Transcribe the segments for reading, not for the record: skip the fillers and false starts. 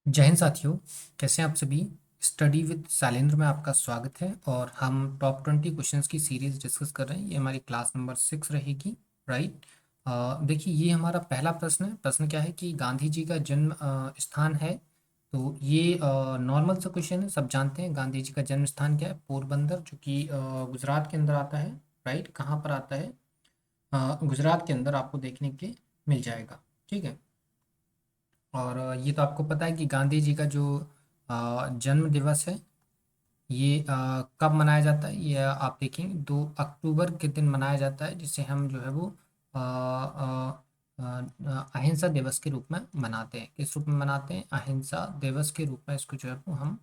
जय हिंद साथियों। कैसे हैं आप सभी। स्टडी विद शैलेंद्र में आपका स्वागत है और हम टॉप 20 क्वेश्चंस की सीरीज डिस्कस कर रहे हैं। ये हमारी क्लास नंबर 6 रहेगी। राइट। देखिए, ये हमारा पहला प्रश्न है। प्रश्न क्या है कि गांधी जी का जन्म स्थान है। तो ये नॉर्मल सा क्वेश्चन है, सब जानते हैं। गांधी जी का जन्म स्थान क्या है? पोरबंदर, जो कि गुजरात के अंदर आता है। राइट। कहाँ पर आता है? गुजरात के अंदर आपको देखने के मिल जाएगा। ठीक है। और ये तो आपको पता है कि गांधी जी का जो जन्म दिवस है, ये कब मनाया जाता है? ये आप देखेंगे 2 अक्टूबर के दिन मनाया जाता है, जिसे हम जो है वो अहिंसा दिवस के रूप में मनाते हैं। किस रूप में मनाते हैं? अहिंसा दिवस के रूप में इसको जो है वो हम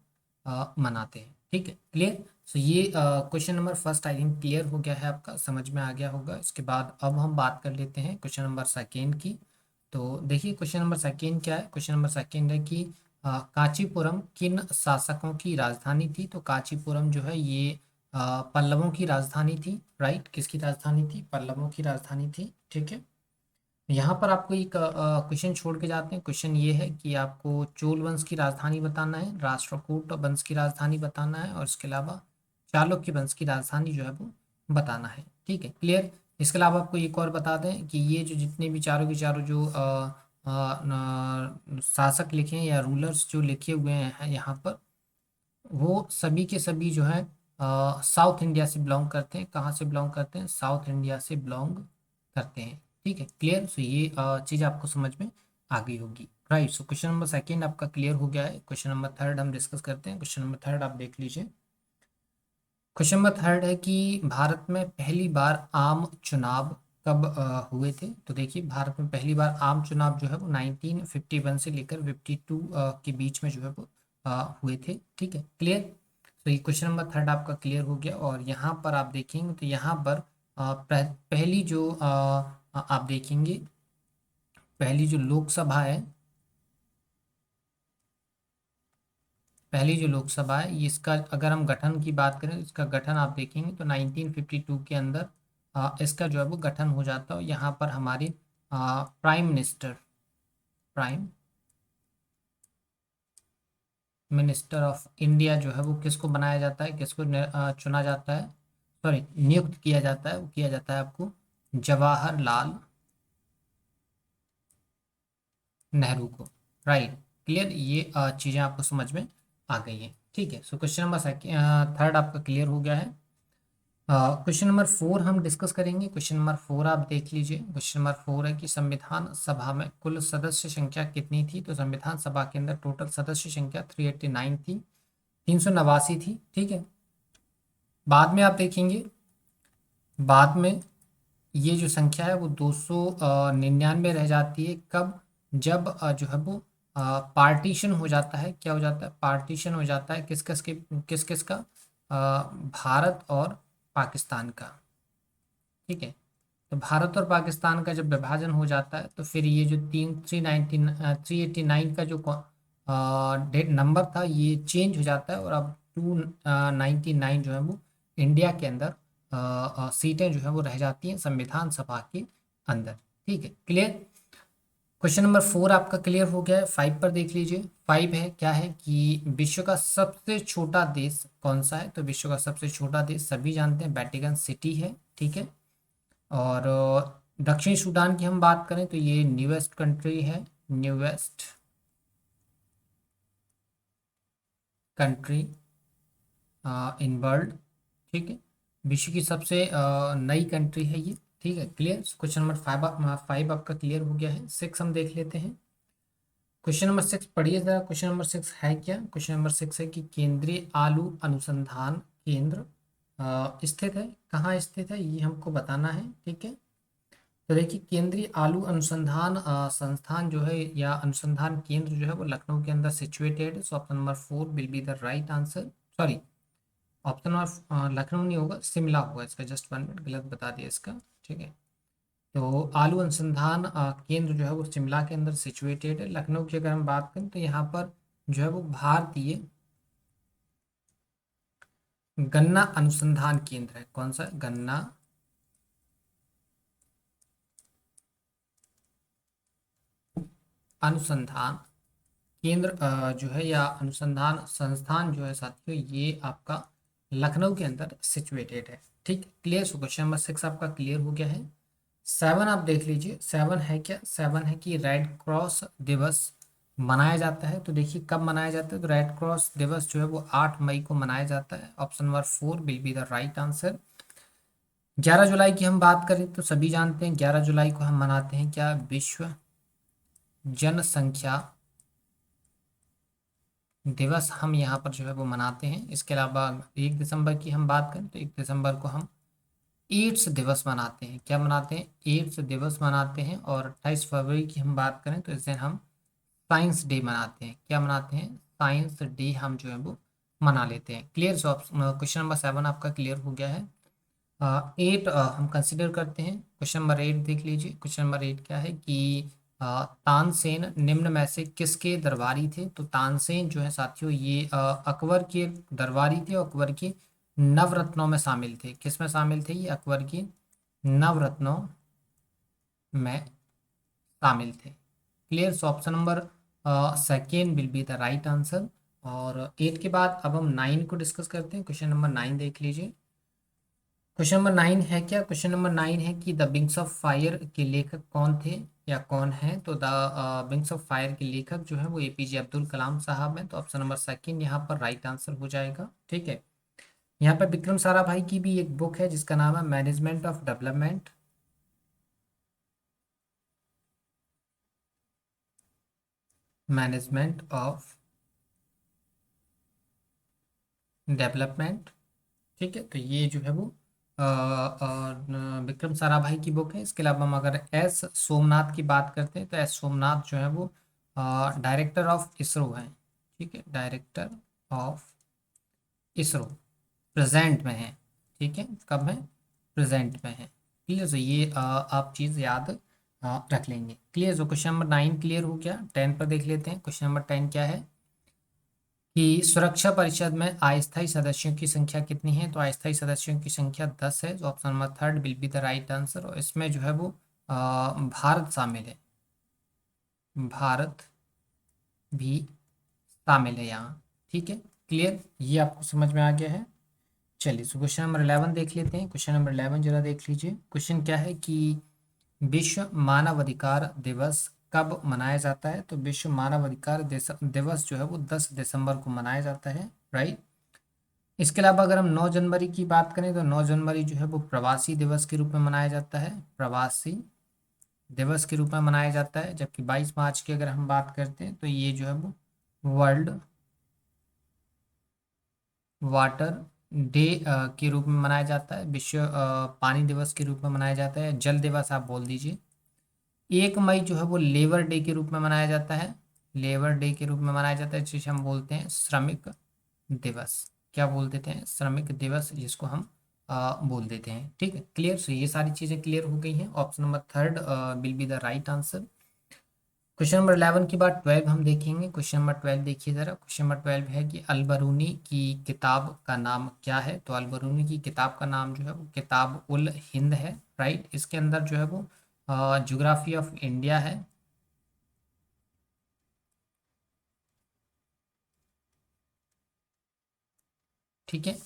मनाते हैं। ठीक है, क्लियर। सो ये question number first I think clear हो गया है, आपका समझ में आ गया होगा। इसके बाद अब हम बात कर लेते हैं क्वेश्चन नंबर सेकेंड की। तो देखिए, क्वेश्चन नंबर सेकेंड क्या है? क्वेश्चन नंबर सेकेंड है कि कांचीपुरम किन शासकों की राजधानी थी? तो कांचीपुरम जो है ये पल्लवों की राजधानी थी। राइट। किसकी राजधानी थी? पल्लवों की राजधानी थी। ठीक है। यहाँ पर आपको एक क्वेश्चन छोड़ के जाते हैं। क्वेश्चन ये है कि आपको चोल वंश की राजधानी बताना है, राष्ट्रकूट वंश की राजधानी बताना है, और इसके अलावा चालुक्य वंश की राजधानी जो है वो बताना है। ठीक है, क्लियर। इसके अलावा आपको एक और बता दें कि ये जो जितने भी चारों के चारों जो शासक लिखे हैं या रूलर्स जो लिखे हुए हैं यहाँ पर, वो सभी के सभी जो है साउथ इंडिया से बिलोंग करते हैं। कहाँ से बिलोंग करते हैं? साउथ इंडिया से बिलोंग करते हैं। ठीक है, क्लियर। सो ये चीज़ आपको समझ में आ गई होगी। Right. So question number second आपका क्लियर हो गया है। क्वेश्चन नंबर थर्ड हम डिस्कस करते हैं। क्वेश्चन नंबर थर्ड आप देख लीजिए। क्वेश्चन नंबर थर्ड है कि भारत में पहली बार आम चुनाव कब हुए थे? तो देखिए, भारत में पहली बार आम चुनाव जो है वो 1951 से लेकर 52 के बीच में जो है वो हुए थे। ठीक है, क्लियर। तो ये क्वेश्चन नंबर थर्ड आपका क्लियर हो गया। और यहाँ पर आप देखेंगे तो यहाँ पर पहली जो आप देखेंगे, पहली जो लोकसभा है, पहली जो लोकसभा है ये, इसका अगर हम गठन की बात करें, इसका गठन आप देखेंगे तो 1952 के अंदर इसका जो है वो गठन हो जाता है। यहाँ पर हमारे prime minister, prime minister of India जो है वो किसको बनाया जाता है, किसको चुना जाता है, सॉरी नियुक्त किया जाता है? वो किया जाता है आपको जवाहरलाल नेहरू को। Right, clear. ये चीज़ें आपको समझ में आ गई हैं। ठीक है। सो क्वेश्चन नंबर थर्ड आपका क्लियर हो गया है। क्वेश्चन नंबर फोर हम डिस्कस करेंगे। क्वेश्चन नंबर फोर आप देख लीजिए। क्वेश्चन नंबर फोर है कि संविधान सभा में कुल सदस्य संख्या कितनी थी? तो संविधान सभा के अंदर टोटल सदस्य संख्या 389 थी, 389 थी। ठीक है। बाद में आप देखेंगे, बाद में ये जो संख्या है वो 299 रह जाती है। कब? जब जो है वो पार्टीशन हो जाता है। क्या हो जाता है? पार्टीशन हो जाता है किस किस का? भारत और पाकिस्तान का। ठीक है। तो भारत और पाकिस्तान का जब विभाजन हो जाता है तो फिर ये जो 389 का जो डेट नंबर था ये चेंज हो जाता है, और अब 299 जो है वो इंडिया के अंदर सीटें जो है वो रह जाती हैं संविधान सभा के अंदर। ठीक है, क्लियर। क्वेश्चन नंबर फोर आपका क्लियर हो गया है। फाइव पर देख लीजिए। फाइव है क्या है कि विश्व का सबसे छोटा देश कौन सा है? तो विश्व का सबसे छोटा देश सभी जानते हैं, वेटिकन सिटी है। ठीक है। और दक्षिण सूडान की हम बात करें तो ये न्यूएस्ट कंट्री है, न्यूएस्ट कंट्री इन वर्ल्ड। ठीक है। विश्व की सबसे नई कंट्री है ये। ठीक है, क्लियर। क्वेश्चन नंबर फाइव आपका क्लियर हो गया है। सिक्स हम देख लेते हैं। क्वेश्चन नंबर सिक्स पढ़िए जरा। क्वेश्चन नंबर सिक्स है क्या? क्वेश्चन नंबर सिक्स है कि केंद्रीय आलू अनुसंधान केंद्र स्थित है। कहाँ स्थित है ये हमको बताना है। ठीक है। तो देखिए, केंद्रीय आलू अनुसंधान संस्थान जो है या अनुसंधान केंद्र जो है वो लखनऊ के अंदर सिचुएटेड है। So option number four will be the right answer. Sorry, option number Lucknow नहीं होगा, शिमला होगा इसका। जस्ट 1 मिनट, गलत बता दिया इसका। ठीक है। तो आलू अनुसंधान केंद्र जो है वो शिमला के अंदर सिचुएटेड है। लखनऊ की अगर हम बात करें तो यहाँ पर जो है वो भारतीय गन्ना अनुसंधान केंद्र है। कौन सा? गन्ना अनुसंधान केंद्र जो है या अनुसंधान संस्थान जो है साथियों, ये आपका लखनऊ के अंदर सिचुएटेड है। ठीक, क्लियर। सो क्वेश्चन नंबर 6 आपका क्लियर हो गया है। 7 आप देख लीजिए, 7 है क्या? 7 है कि रेड क्रॉस दिवस मनाया जाता है। तो देखिए कब मनाया जाता है, तो रेड क्रॉस दिवस जो है वो 8 मई को मनाया जाता है। Option number 4 will be the right answer. 11 जुलाई की हम बात करें तो सभी जानते हैं 11 जुलाई को हम मनाते हैं क्या? विश्व जनसंख्या दिवस हम यहाँ पर जो है वो मनाते हैं। इसके अलावा 1 दिसंबर की हम बात करें तो 1 दिसंबर को हम एड्स दिवस मनाते हैं। क्या मनाते हैं? एड्स दिवस मनाते हैं। और 28 फरवरी की हम बात करें तो इस दिन हम साइंस डे मनाते हैं। क्या मनाते हैं? साइंस डे हम जो है वो मना लेते हैं। क्लियर। सो क्वेश्चन नंबर 7 आपका क्लियर हो गया है। 8 हम कंसिडर करते हैं। क्वेश्चन नंबर 8 देख लीजिए। क्वेश्चन नंबर 8 क्या है कि तानसेन निम्न में से किसके दरबारी थे? तो तानसेन जो है साथियों ये अकबर के दरबारी थे और अकबर के नवरत्नों में शामिल थे। किस में शामिल थे? ये अकबर के नवरत्नों में शामिल थे। Clear. So option number second will be the right answer. और 8 के बाद अब हम 9 को डिस्कस करते हैं। क्वेश्चन नंबर 9 देख लीजिए। क्वेश्चन नंबर 9 है क्या? क्वेश्चन नंबर 9 है कि द विंग्स ऑफ फायर के लेखक कौन थे या कौन है? तो द विंग्स ऑफ फायर के लेखक जो है वो एपीजे अब्दुल कलाम साहब हैं। तो ऑप्शन नंबर सेकंड यहाँ पर राइट आंसर हो जाएगा। ठीक है। यहाँ पर विक्रम साराभाई की भी एक बुक है जिसका नाम है management of development. Management of development. ठीक है। तो ये जो है वो विक्रम साराभाई की बुक है। इसके अलावा हम अगर एस सोमनाथ की बात करते हैं तो एस सोमनाथ जो है वो डायरेक्टर ऑफ इसरो हैं। ठीक है, डायरेक्टर ऑफ इसरो प्रेजेंट में है। ठीक है, कब है? प्रेजेंट में है। क्लियर। तो ये आप चीज़ याद रख लेंगे। क्लियर। तो क्वेश्चन नंबर 9 क्लियर हो गया। 10 पर देख लेते हैं। क्वेश्चन नंबर 10 क्या है कि सुरक्षा परिषद में अस्थायी सदस्यों की संख्या कितनी है? तो अस्थायी सदस्यों की संख्या 10 है। तो option number third will be the right answer. और इसमें जो है वो भारत शामिल है। भारत भी शामिल है यहाँ। ठीक है, क्लियर। ये आपको समझ में आ गया है। चलिए, सो क्वेश्चन नंबर 11 देख लेते हैं। क्वेश्चन नंबर 11 जरा देख लीजिए। क्वेश्चन क्या है कि विश्व मानवाधिकार दिवस कब मनाया जाता है? तो विश्व मानवाधिकार दिवस जो है वो 10 दिसंबर को मनाया जाता है। राइट। इसके अलावा अगर हम 9 जनवरी की बात करें तो 9 जनवरी जो है वो प्रवासी दिवस के रूप में मनाया जाता है। प्रवासी दिवस के रूप में मनाया जाता है। जबकि 22 मार्च की अगर हम बात करते हैं तो ये जो है वो वर्ल्ड वाटर डे के रूप में मनाया जाता है। विश्व पानी दिवस के रूप में मनाया जाता है। जल दिवस आप बोल दीजिए। 1 मई जो है वो लेबर डे के रूप में मनाया जाता है। लेबर डे के रूप में मनाया जाता है जिसे हम बोलते हैं श्रमिक दिवस। क्या बोल देते हैं? श्रमिक दिवस, जिसको हम बोल देते हैं। ठीक है, क्लियर। सो ये सारी चीज़ें क्लियर हो गई हैं। Option number third will be the right answer. Question number 11 के बाद 12 हम देखेंगे। क्वेश्चन नंबर 12 देखिए ज़रा। क्वेश्चन नंबर 12 है कि अलबरूनी की किताब का नाम क्या है? तो अलबरूनी की किताब का नाम जो है वो किताब उल हिंद है। राइट। इसके अंदर जो है वो ज्योग्राफी ऑफ इंडिया है। ठीक है।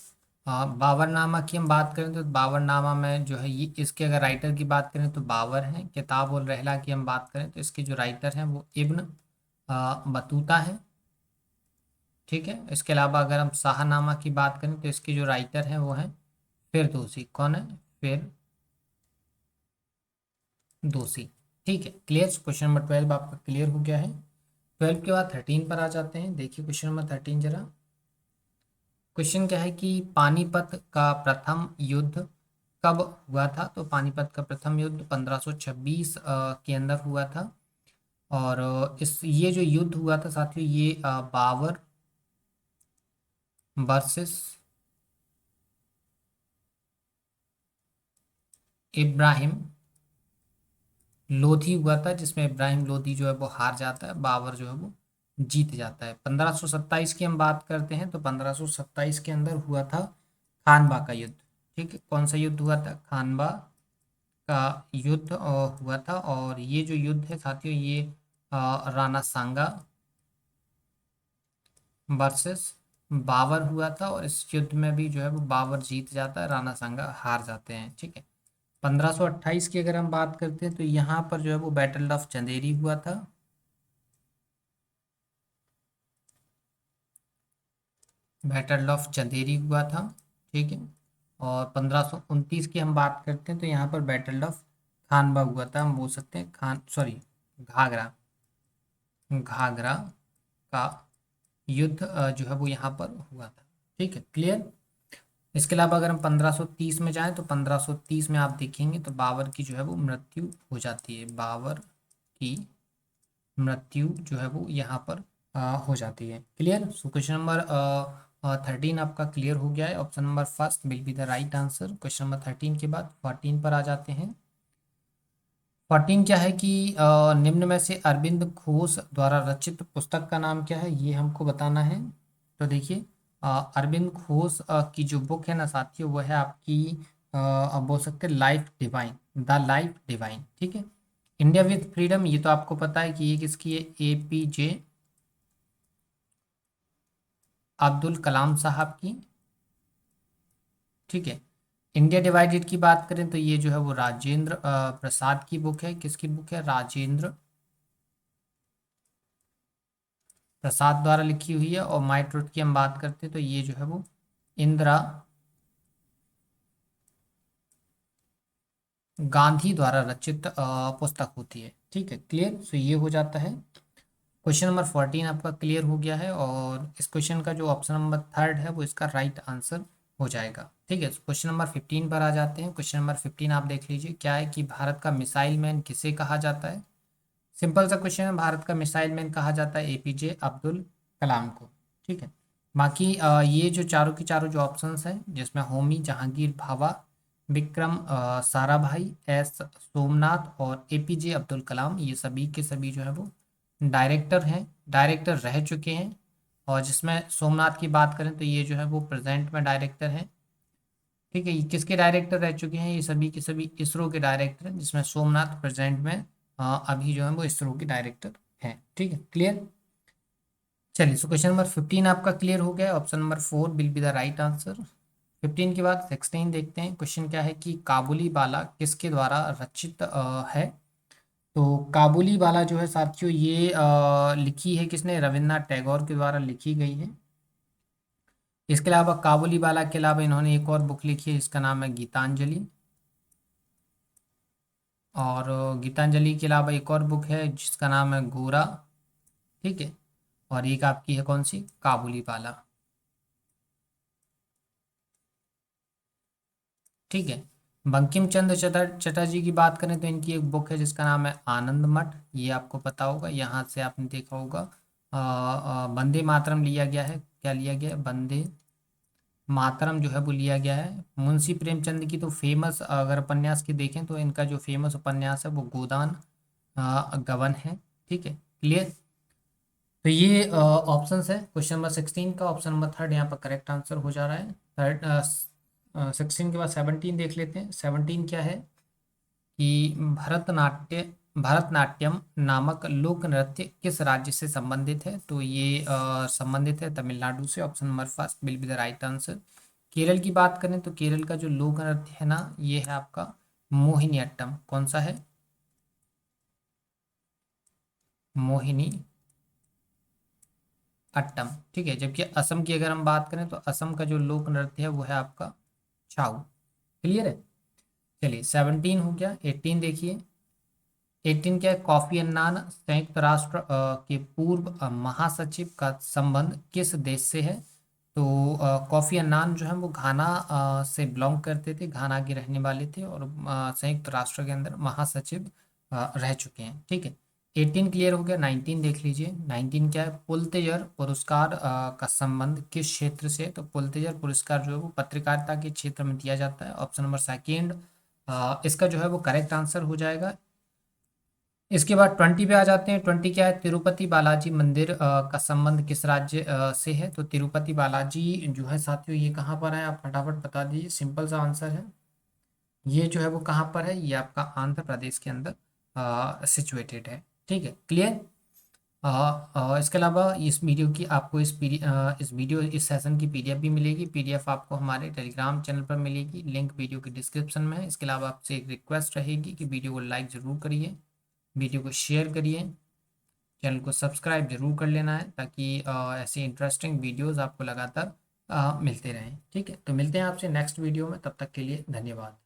बाबरनामा की हम बात करें तो बाबरनामा में जो है ये इसके अगर राइटर की बात करें तो बाबर हैं। किताब उल रहला की हम बात करें तो इसके जो राइटर हैं वो इब्न बतूता है। ठीक है। इसके अलावा अगर हम शाहनामा की बात करें तो इसके जो राइटर हैं वो हैं फिरदौसी। कौन है? फिरदौसी। ठीक है, क्लियर। क्वेश्चन नंबर 12 आपका क्लियर हो गया है। 12 के बाद 13 पर आ जाते हैं। देखिए क्वेश्चन नंबर 13 जरा। क्वेश्चन क्या है कि पानीपत का प्रथम युद्ध कब हुआ था? तो पानीपत का प्रथम युद्ध 1526 के अंदर हुआ था। और इस ये जो युद्ध हुआ था साथियों ये बाबर वर्सेस इब्राहिम लोधी हुआ था, जिसमें इब्राहिम लोधी जो है वो हार जाता है, बाबर जो है वो जीत जाता है। 1527 की हम बात करते हैं तो 1527 के अंदर हुआ था खानवा का युद्ध। ठीक है, कौन सा युद्ध हुआ था? खानवा का युद्ध हुआ था। और ये जो युद्ध है साथियों ये राणा सांगा वर्सेस बाबर हुआ था, और इस युद्ध में भी जो है वो बाबर जीत जाता है, राणा सांगा हार जाते हैं। ठीक है। 1528 की अगर हम बात करते हैं तो यहाँ पर जो है वो बैटल ऑफ चंदेरी हुआ था। बैटल ऑफ चंदेरी हुआ था। ठीक है। और 1529 की हम बात करते हैं तो यहाँ पर बैटल ऑफ खानवा हुआ था। हम बोल सकते हैं खान, सॉरी, घाघरा, घाघरा का युद्ध जो है वो यहाँ पर हुआ था। ठीक है, क्लियर। इसके अलावा अगर हम 1530 में जाएं तो 1530 में आप देखेंगे तो बाबर की जो है वो मृत्यु हो जाती है। बाबर की मृत्यु जो है वो यहाँ पर हो जाती है। क्लियर। सो क्वेश्चन नंबर 13 आपका क्लियर हो गया है। Option number first will be the right answer. Question number 13 के बाद 14 पर आ जाते हैं। 14 क्या है कि निम्न में से अरविंद घोष द्वारा रचित पुस्तक का नाम क्या है, ये हमको बताना है। तो देखिए, अरविंद घोष की जो बुक है ना साथियों, वो है आपकी आप बोल सकते हैं life divine, the life divine. ठीक है। इंडिया विथ फ्रीडम, ये तो आपको पता है कि ये किसकी है, APJ अब्दुल कलाम साहब की। ठीक है। इंडिया डिवाइडेड की बात करें तो ये जो है वो राजेंद्र प्रसाद की बुक है। किसकी बुक है, राजेंद्र प्रसाद द्वारा लिखी हुई है। और माई ट्रुथ की हम बात करते हैं तो ये जो है वो इंदिरा गांधी द्वारा रचित पुस्तक होती है। ठीक है, क्लियर। सो ये हो जाता है। क्वेश्चन नंबर 14 आपका क्लियर हो गया है, और इस क्वेश्चन का जो ऑप्शन नंबर थर्ड है वो इसका राइट आंसर हो जाएगा। ठीक है। क्वेश्चन नंबर 15 पर आ जाते हैं। क्वेश्चन नंबर 15 आप देख लीजिए, क्या है कि भारत का मिसाइल मैन किसे कहा जाता है। सिंपल सा क्वेश्चन है, भारत का मिसाइल मैन कहा जाता है APJ अब्दुल कलाम को। ठीक है। बाकी ये जो चारों की चारों जो ऑप्शंस हैं, जिसमें होमी जहांगीर भाभा, विक्रम साराभाई, सोमनाथ और APJ अब्दुल कलाम, ये सभी के सभी जो है वो डायरेक्टर हैं, डायरेक्टर रह चुके हैं। और जिसमें सोमनाथ की बात करें तो ये जो है वो प्रेजेंट में डायरेक्टर हैं। ठीक है। ये किसके डायरेक्टर रह चुके हैं, ये सभी के सभी इसरो के डायरेक्टर हैं, जिसमें सोमनाथ प्रेजेंट में अभी जो है वो इसरो के डायरेक्टर हैं। ठीक है, क्लियर। चलिए, सो क्वेश्चन नंबर 15 आपका क्लियर हो गया। Option number 4 will be the right answer. 15 के बाद 16 देखते हैं। क्वेश्चन क्या है कि काबुली बाला किसके द्वारा रचित है। तो काबुली बाला जो है साथियों, ये लिखी है किसने, रविन्द्रनाथ टैगोर के द्वारा लिखी गई है। इसके अलावा काबुली बाला के अलावा इन्होंने एक और बुक लिखी है जिसका नाम है गीतांजलि। और गीतांजलि के अलावा एक और बुक है जिसका नाम है गोरा। ठीक है। और एक आपकी है कौन सी, काबुली बाला। ठीक है। बंकिम चंद्र चटर्जी की बात करें तो इनकी एक बुक है जिसका नाम है आनंद मठ, ये आपको पता होगा। यहाँ से आपने देखा होगा वंदे मातरम लिया गया है। क्या लिया गया है, वंदे मातरम जो है वो लिया गया है। मुंशी प्रेमचंद की तो फेमस अगर उपन्यास की देखें तो इनका जो फेमस उपन्यास है वो गोदान गबन है। ठीक है, क्लियर। तो ये ऑप्शंस है क्वेश्चन नंबर 16 का। ऑप्शन नंबर थर्ड यहाँ पर करेक्ट आंसर हो जा रहा है। थर्ड 16 के बाद 17 देख लेते हैं। 17 क्या है कि भरतनाट्यम नामक लोक नृत्य किस राज्य से संबंधित है। तो ये संबंधित है तमिलनाडु से। Option number first will be the right answer. Kerala की बात करें तो केरल का जो लोक नृत्य है ना, ये है आपका मोहिनी अट्टम। कौन सा है, मोहिनी अट्टम। ठीक है। जबकि असम की अगर हम बात करें तो असम का जो लोक नृत्य है वो है आपका छाऊ। क्लियर है। चलिए, 17 हो गया। 18 देखिए। 18 क्या है, कॉफी अन्नान संयुक्त राष्ट्र के पूर्व महासचिव का संबंध किस देश से है। तो कॉफी अन्नान जो है वो घाना से बिलोंग करते थे, घाना के रहने वाले थे, और संयुक्त राष्ट्र के अंदर महासचिव रह चुके हैं। ठीक है। 18 क्लियर हो गया। 19 देख लीजिए। 19 क्या है, पुलत्जर पुरस्कार का संबंध किस क्षेत्र से है। तो पुलत्जर पुरस्कार जो है वो पत्रकारिता के क्षेत्र में दिया जाता है। ऑप्शन नंबर सेकेंड इसका जो है वो करेक्ट आंसर हो जाएगा। इसके बाद 20 पे आ जाते हैं। 20 क्या है, तिरुपति बालाजी मंदिर का संबंध किस राज्य से है। तो तिरुपति बालाजी जो है साथियों, ये कहाँ पर है, आप फटाफट बता दीजिए। सिंपल सा आंसर है, ये जो है वो कहाँ पर है, ये आपका आंध्र प्रदेश के अंदर सिचुएटेड है। ठीक है, क्लियर। इसके अलावा इस वीडियो की आपको इस सेशन की पीडीएफ भी मिलेगी। पीडीएफ आपको हमारे टेलीग्राम चैनल पर मिलेगी, लिंक वीडियो की डिस्क्रिप्शन में है। इसके अलावा आपसे एक रिक्वेस्ट रहेगी कि वीडियो को लाइक ज़रूर करिए, वीडियो को शेयर करिए, चैनल को सब्सक्राइब जरूर कर लेना है, ताकि ऐसे इंटरेस्टिंग वीडियोस आपको लगातार मिलते रहें। ठीक है, तो मिलते हैं आपसे नेक्स्ट वीडियो में, तब तक के लिए धन्यवाद।